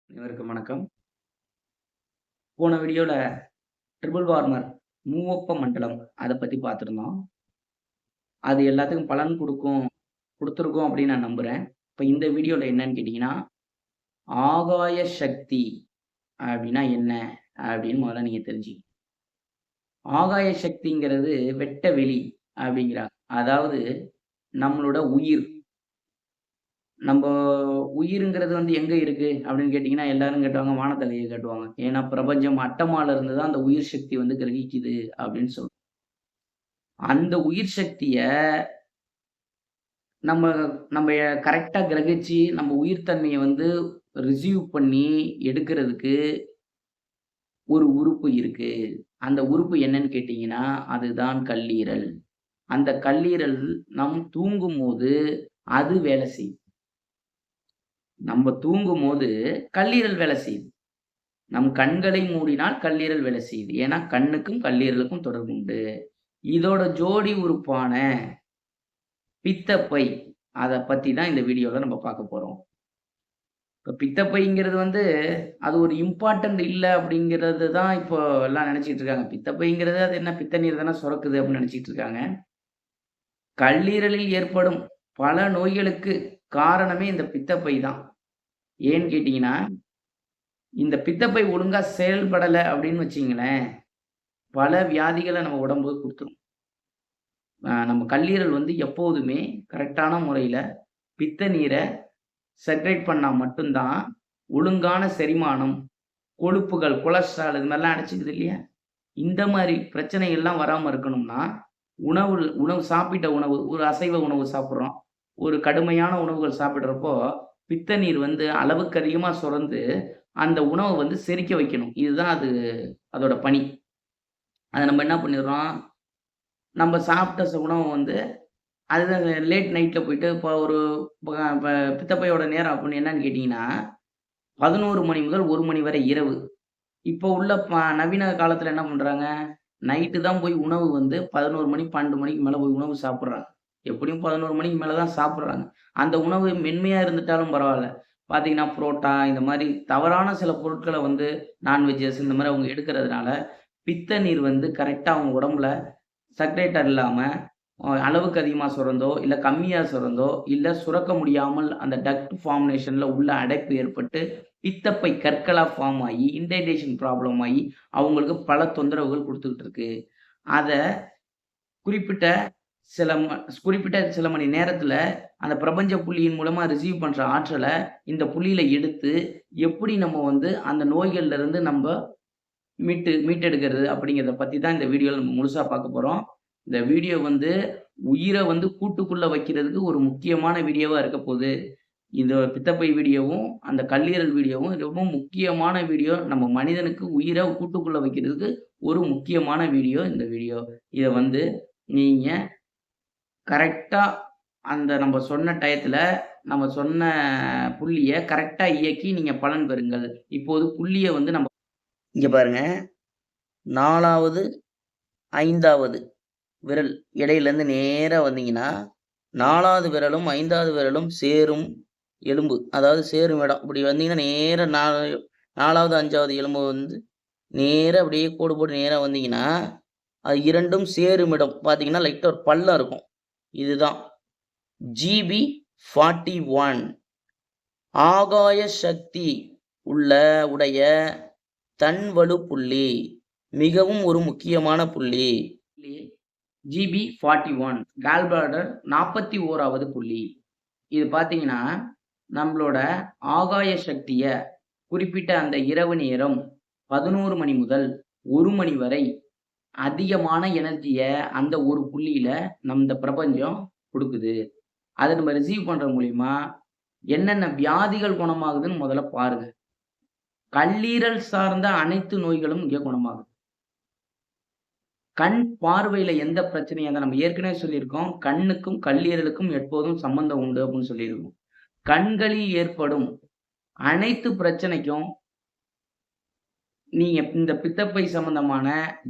அனைவருக்கும் வணக்கம். போன வீடியோல ட்ரிபிள் வார்மர் மூவொப்ப மண்டலம் அத பத்தி பார்த்திருந்தோம். அது எல்லாத்துக்கும் பலன் குடுத்திருக்கும் அப்படின்னு நான் நம்புறேன். இப்ப இந்த வீடியோல என்னன்னு கேட்டீங்கன்னா, ஆகாய சக்தி அப்படின்னா என்ன? அப்படின்னு முதல்ல நீங்க தெரிஞ்சுக்கணும். ஆகாய சக்திங்கிறது வெட்ட வெளி அப்படிங்கிறாங்க. அதாவது நம்மளோட உயிர். நம்ப உயிருங்கிறது எங்க இருக்கு அப்படின்னு கேட்டீங்கன்னா, எல்லாரும் கேட்டுவாங்க வானத்திலேயே காட்டுவாங்க. ஏன்னா பிரபஞ்சம் அட்டமால இருந்து தான் அந்த உயிர் சக்தி கிரகிக்குது அப்படின்னு அந்த உயிர் சக்திய நம்ம நம்ம கரெக்ட்டா கிரகிச்சு, நம்ம உயிர் தன்மைய ரிசீவ் பண்ணி எடுக்கிறதுக்கு ஒரு உறுப்பு இருக்கு. அந்த உறுப்பு என்னன்னு கேட்டீங்கன்னா, அதுதான் கல்லீரல். அந்த கல்லீரல் நம் தூங்கும்போது அது வேலை செய்யுது. நம்ம தூங்கும்போது கல்லீரல் வேலை செய்யுது. நம் கண்களை மூடினால் கல்லீரல் வேலை செய்யுது. ஏன்னா, கண்ணுக்கும் கல்லீரலுக்கும் தொடர்பு உண்டு. இதோட ஜோடி உறுப்பான பித்தப்பை, அத பத்தி தான் இந்த வீடியோல நம்ம பார்க்க போறோம். இப்ப பித்தப்பைங்கிறது அது ஒரு இம்பார்ட்டன்ட் இல்ல அப்படிங்கிறது தான் இப்போ எல்லாம் நெனச்சுக்கிட்டு இருக்காங்க. பித்தப்பைங்கிறது அது என்ன பித்த நீர் தானே சுரக்குது அப்படின்னு நெனச்சுக்கிட்டு இருக்காங்க. கல்லீரலில் ஏற்படும் பல நோய்களுக்கு காரணமே இந்த பித்தப்பை தான். ஏன்னு கேட்டீங்கன்னா, இந்த பித்தப்பை ஒழுங்கா செயல்படல அப்படின்னு வச்சுக்கங்களேன், பல வியாதிகள நம்ம உடம்பு குடுத்துரும். நம்ம கல்லீரல் எப்போதுமே கரெக்ட்டான முறையில பித்த நீர செக்ரேட் பண்ணா மட்டும் தான், ஒழுங்கான செரிமானம், கொழுப்புகள், கொலஸ்ட்ரால் இது மாரிலாம் அடைச்சுக்குது இல்லையா? இந்த மாரி பிரச்சனைகள்லாம் வராம இருக்கணும்னா, உணவு உணவு சாப்பிட்ட உணவு ஒரு அசைவ உணவு சாப்பிடுறோம். ஒரு கடுமையான உணவுகள் சாப்பிடுறப்போ, பித்த நீர் அளவுக்கு அதிகமா சுரந்து, அந்த உணவ செரிக்க வைக்கணும். இதுதான் அதோட பணி. அத நம்ம என்ன பண்ணிடுறோம், நம்ம சாப்பிட்ட உணவ அதுதான் லேட் நைட்ல போயிட்டு இப்போ ஒரு ப ப பித்தப்பையோட நேரம் அப்படின்னு என்னன்னு கேட்டீங்கன்னா, 11 மணி முதல் 1 மணி வரை இரவு. இப்போ உள்ள நவீன காலத்துல என்ன பண்றாங்க, நைட்டு தான் போய் உணவு 11 மணி, 12 மணிக்கு மேல போய் உணவு சாப்பிடுறாங்க. எப்படியும் 11 மணிக்கு மேல தான் சாப்பிடுறாங்க. அந்த உணவு மென்மையா இருந்துட்டாலும் பரவால்ல. பார்த்தீங்கன்னா, புரோட்டா இந்த மாரி தவறான சில பொருட்கள நான்வெஜ்ஜஸ் இந்த மாரி அவங்க எடுக்கிறதுனால, பித்த நீர் கரெக்ட்டா அவங்க உடம்புல சர்க்குலேட்டர் இல்லாம, அளவுக்கு அதிகமா சுரந்தோ, இல்ல கம்மியா சுரந்தோ, இல்ல சுரக்க முடியாமல் அந்த டக்ட் ஃபார்மேஷன்ல உள்ள அடைப்பு ஏற்பட்டு, பித்தப்பை கற்களா ஃபார்ம் ஆயி, இன்டைஜஷன் ப்ராப்ளம் ஆயி, அவங்களுக்கு பல தொந்தரவுகள் குடுத்துக்கிட்டு இருக்கு. அத குறிப்பிட்ட சில குறிப்பிட்ட சில மணி நேரத்துல, அந்த பிரபஞ்ச புள்ளியின் மூலமா ரிசீவ் பண்ற ஆற்றல, இந்த புள்ளியில எடுத்து, எப்படி நம்ம அந்த நோய்கள்ல இருந்து மீட்டெடுக்கிறது அப்படிங்கிறத பத்தி தான் இந்த வீடியோல நம்ம முழுசா பார்க்க போறோம். இந்த வீடியோ உயிர கூட்டுக்குள்ள வைக்கிறதுக்கு ஒரு முக்கியமான வீடியோவா இருக்க போது. இந்த பித்தப்பை வீடியோவும், அந்த கல்லீரல் வீடியோவும் ரொம்ப முக்கியமான வீடியோ. நம்ம மனிதனுக்கு உயிர கூட்டுக்குள்ள வைக்கிறதுக்கு ஒரு முக்கியமான வீடியோ இந்த வீடியோ. இத நீங்க கரெக்ட்டா அந்த நம்ம சொன்ன டயத்துல, நம்ம சொன்ன புள்ளிய கரெக்ட்டா இயக்கி நீங்க பலன் பெறுங்கள். இப்போது புள்ளிய நம்ம இங்க பாருங்க. 4வது, 5வது விரல் இடையிலேருந்து நேரா வந்தீங்கன்னா, 4வது விரலும், 5வது விரலும் சேரும் எலும்பு. அதாவது சேரும் இடம். இப்படி வந்தீங்கன்னா நேரா 4வது, 5வது எலும்பு நேரா அப்படியே கோடு போட்டு நேரா வந்தீங்கன்னா, அது 2ம் சேரும் இடம். பார்த்தீங்கன்னா, லைட்டா ஒரு பள்ளம் இருக்கும். இதுதான் ஜிபி 41 ஆகாய சக்தி உடைய தன்வலு புள்ளி. மிகவும் ஒரு முக்கியமான புள்ளி. ஜிபி 41 கால் பிளாடர் 41வது புள்ளி. இது பார்த்தீங்கன்னா, நம்மளோட ஆகாய சக்திய குறிப்பிட்ட அந்த இரவு நேரம் 11 மணி முதல் 1 மணி வரை அதிகமான எனர்ஜிய அந்த ஒரு புள்ளியில இந்த பிரபஞ்சம் குடுக்குது. அத நம்ம ரிசீவ் பண்றது மூலியமா என்னென்ன வியாதிகள் குணமாகுதுன்னு முதல்ல பாருங்க. கல்லீரல் சார்ந்த அனைத்து நோய்களும் இங்க குணமாகுது. கண் பார்வையில எந்த பிரச்சனையா இருந்தா நம்ம ஏற்கனவே சொல்லியிருக்கோம். கண்ணுக்கும், கல்லீரலுக்கும் எப்போதும் சம்பந்தம் உண்டு அப்படின்னு சொல்லியிருக்கோம். கண்களில் ஏற்படும் அனைத்து பிரச்சனைக்கும் நீங்க இந்த பித்தப்பை சம்பந்தமான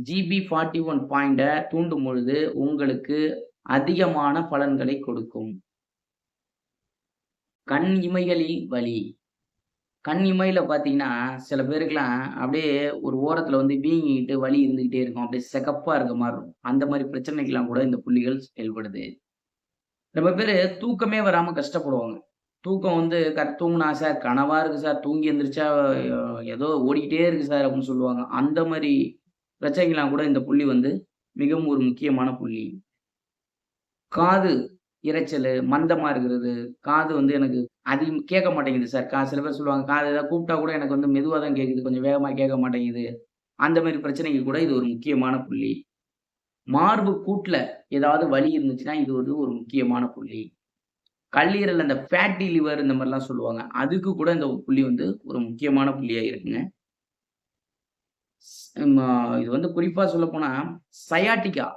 ஜிபி 41 பாயிண்ட்ட தூண்டும் பொழுது, உங்களுக்கு அதிகமான பலன்களை கொடுக்கும். கண் இமைகளில் வலி, கண் இமையில பார்த்தீங்கன்னா, சில பேருக்குலாம் அப்படியே ஒரு ஓரத்துல வந்து வீங்கிக்கிட்டு வலி இருந்துகிட்டே இருக்கும். அப்படியே சிகப்பா இருக்க மாரி இருக்கும். அந்த மாரி பிரச்சனைக்கெல்லாம் கூட இந்த புள்ளிகள் செயல்படுது. ரொம்ப பேரு தூக்கமே வராம கஷ்டப்படுவாங்க. தூக்கம் வந்து தூங்குனா சார் கனவா இருக்கு சார். தூங்கி எந்திரிச்சா ஏதோ ஓடிக்கிட்டே இருக்கு சார் அப்படின்னு சொல்லுவாங்க. அந்த மாரி பிரச்சனைக்கெல்லாம் கூட இந்த புள்ளி வந்து மிகவும் ஒரு முக்கியமான புள்ளி. காது இரைச்சலு, மந்தமா இருக்கிறது. காது வந்து எனக்கு அதிகம் கேட்க மாட்டேங்குது சார். சில பேர் சொல்லுவாங்க, காது ஏதாவது கூப்பிட்டா கூட எனக்கு வந்து மெதுவா தான் கேட்குது. கொஞ்சம் வேகமா கேட்க மாட்டேங்குது. அந்த மாரி பிரச்சனைக்கு கூட இது ஒரு முக்கியமான புள்ளி. மார்பு கூட்ல ஏதாவது வலி இருந்துச்சுன்னா, இது வந்து ஒரு முக்கியமான புள்ளி. கல்லீரல் அந்த ஃபேட்டி லிவர் இந்த மாரிலாம் சொல்லுவாங்க. அதுக்கு கூட இந்த புள்ளி வந்து ஒரு முக்கியமான புள்ளியா இருக்குங்க. ம இது வந்து குறிப்பா சொல்லப்போனா, சயாட்டிகா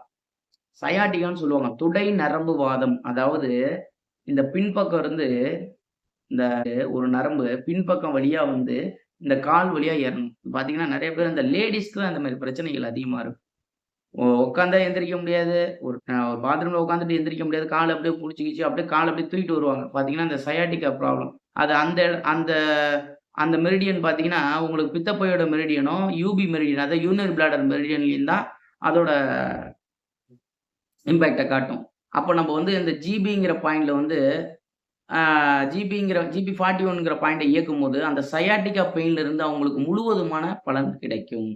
சயாட்டிகான்னு சொல்லுவாங்க. தொடை நரம்பு வாதம். அதாவது இந்த பின்பக்கம் இருந்து இந்த ஒரு நரம்பு பின்பக்கம் வழியா வந்து இந்த கால் வழியா ஏறணும். பார்த்தீங்கன்னா, நெறைய பேர் இந்த லேடீஸ்க்கு தான் இந்த மாரி பிரச்சனைகள் அதிகமா இருக்கும். உட்காந்தா எந்திரிக்க முடியாது. ஒரு பாத்ரூம்ல உட்காந்துட்டு எந்திரிக்க முடியாது. கால அப்படியே புடிச்சுக்கிச்சு, அப்படியே கால அப்படியே தூக்கிட்டு வருவாங்க. பார்த்தீங்கன்னா, இந்த சயாட்டிகா ப்ராப்ளம். அது அந்த அந்த மெரிடியன் பார்த்தீங்கன்னா, உங்களுக்கு பித்தப்பையோட மெரிடியனும், யூபி மெரிடியன் அதாவது யூரினரி பிளாடர் மெரிடியன்லயும் தான் அதோட இம்பாக்ட்ட காட்டும். அப்ப நம்ம வந்து இந்த ஜிபிங்கிற பாயிண்ட்ல வந்து ஆ ஜிபி 41ங்கிற பாயிண்ட்ட இயக்கும்போது, அந்த சயாட்டிகா பெயின்ல இருந்து அவங்களுக்கு முழுவதுமான பலன் கிடைக்கும்.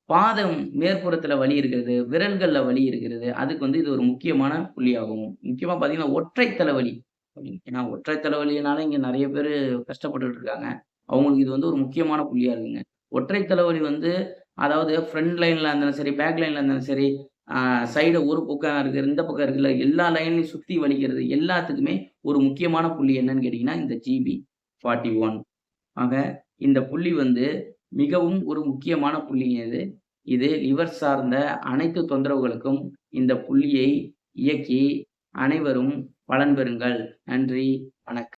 பாதம் மேற்புறத்துல வலி இருக்கிறது, விரல்கள்ல வலி இருக்கிறது. அதுக்கு வந்து இது ஒரு முக்கியமான புள்ளியாகும். முக்கியமா பார்த்தீங்கன்னா, ஒற்றை தலைவலி. ஏன்னா ஒற்றை தலைவலியினால இங்க நெறைய பேரு கஷ்டப்பட்டுட்டு இருக்காங்க. அவங்களுக்கு இது வந்து ஒரு முக்கியமான புள்ளியா இருக்குங்க. ஒற்றை தலைவலி வந்து அதாவது ஃப்ரண்ட் லைன்ல இருந்தாலும் சரி, பேக் லைன்ல இருந்தாலும் சரி, ஆ சைடு ஒரு பக்கம் இருக்கு, இந்த பக்கம் இருக்குல்ல, எல்லா லைன்லயும் சுத்தி வலிக்கிறது எல்லாத்துக்குமே ஒரு முக்கியமான புள்ளி என்னன்னு கேட்டீங்கன்னா, இந்த ஜிபி 41. ஆக இந்த புள்ளி வந்து மிகவும் ஒரு முக்கியமான புள்ளிங்க இது. இது லிவர் சார்ந்த அனைத்து தொந்தரவுகளுக்கும் இந்த புள்ளியை இயக்கி அனைவரும் பலன் பெறுங்கள். நன்றி, வணக்கம்.